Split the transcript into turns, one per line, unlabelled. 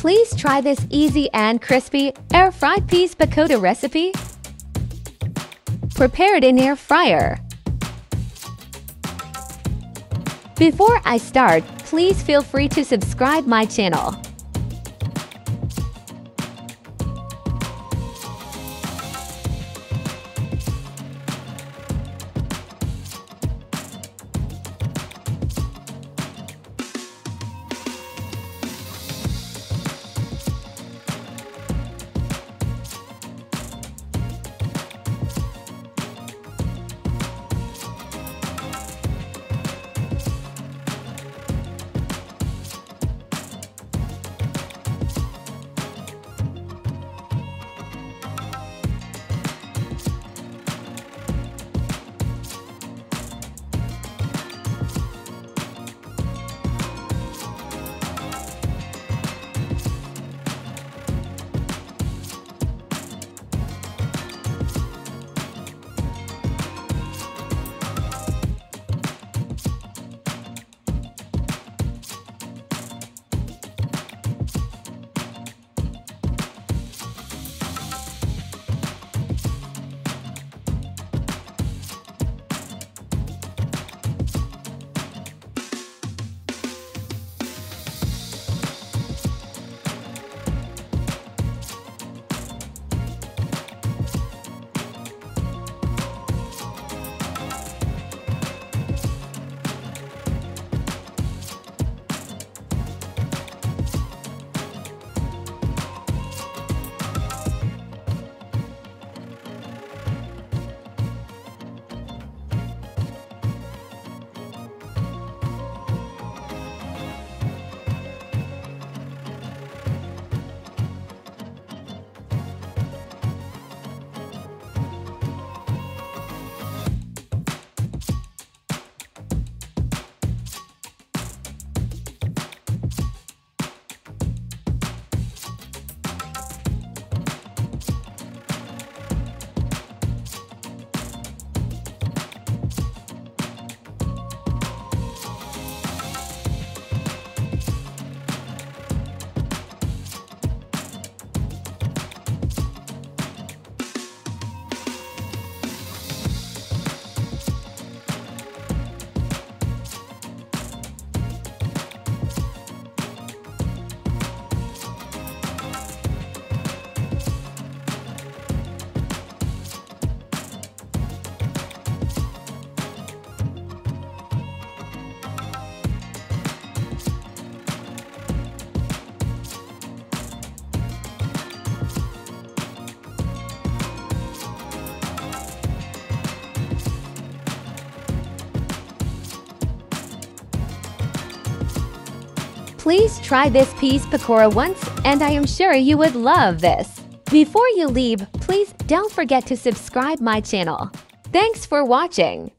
Please try this easy and crispy air-fried peas pakoda recipe. Prepare it in air fryer. Before I start, please feel free to subscribe my channel. Please try this peas pakora once, and I am sure you would love this. Before you leave, please don't forget to subscribe my channel. Thanks for watching.